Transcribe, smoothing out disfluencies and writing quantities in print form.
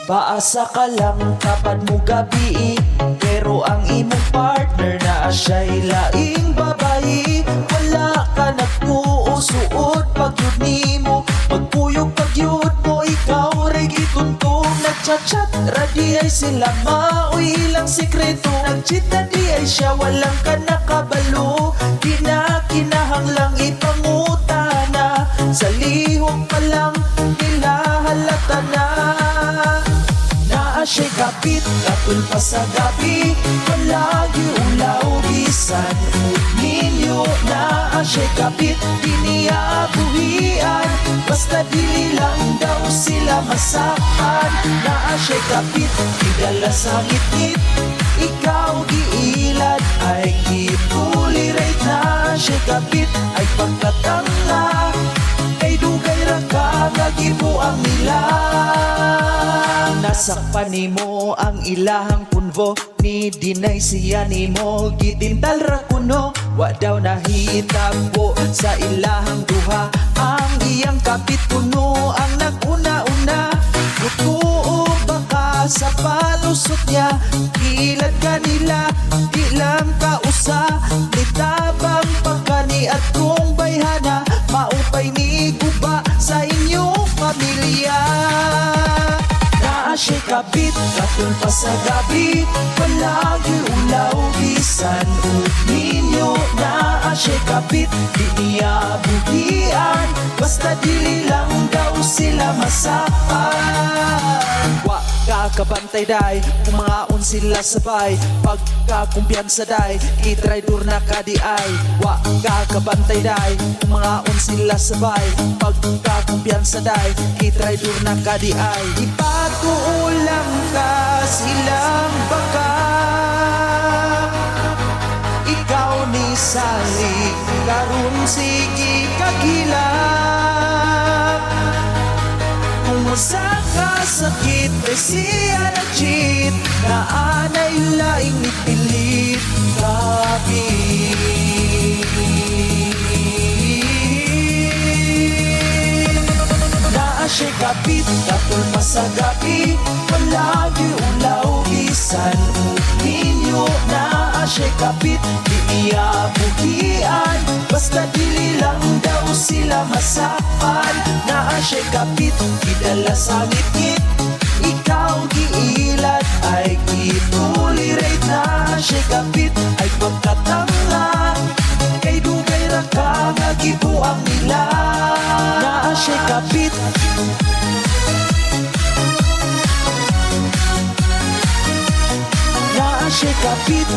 Paasa ka lang kapag mo gabi, pero ang imong partner na siya'y laing babae. Wala ka nagpuusuot pag yun nimo, magpuyog pag yun mo, ikaw ray gituntong. Nagchat-chat, radi ay sila maoy ilang sikreto. Nagcheat na di ay siya, walang ka nakabalo. Kinahanglang ipangutana, sa lihok pa lang nila halata na. Siya'y kapit, katulpa sa gabi, palagi ulaw bisan ninyo. Na siya'y kapit, di niya buhian, basta dili lang daw sila masakan. Na siya'y kapit, di dala sa ngit-ngit, ikaw giilad ay gitulirate. Na siya'y kapit, ay pagkatanga, kay dugay ra ka nga gibuang nila. Nasakpan nimo ang ilahang punvo, ni dinay siya nimo gitintal ra kuno. Wa daw nahitabo sa ilahang duha, ang iyang kapit kuno ang naguna-una. Kutuo baka sa palusot niya, ilad kanila di lang kausa. Nitabang pagkani at kung bayhana, maupay ni guba sa inyong pamilya. Siya'y kapit, katulpa sa gabi, palagi ulaw bisan ninyo. Na siya'y kapit, di niya buhian, basta dili lang daw sila masakan. Wa kakabantay day, kumangaon sila sabay, pagkakumpiyansa day, itraydor na kadi ay. Wa kakabantay day, kumangaon sila sabay, pagkakumpiyansa day, itraydor na kadi ay. Ipatuulang ka silang baka, ikaw ni Sally, karun sige kagilak. Kung sa kasakit ay siya nag-cheat, na anay laing nipilit kapit. Na siya'y kapit, katulpa sa gabi, palagi ulaw bisan ninyo. Na siya'y kapit, di niya buhian, basta dili lang daw sila masakan. Na siya'y kapit, idala sa ngit-ngit, ikaw giilad ay gitulirate. Na siya'y kapit, ay pagkatanga, kay dugay ra ka nga gibuang nila. Na siya'y kapit, na siya'y kapit,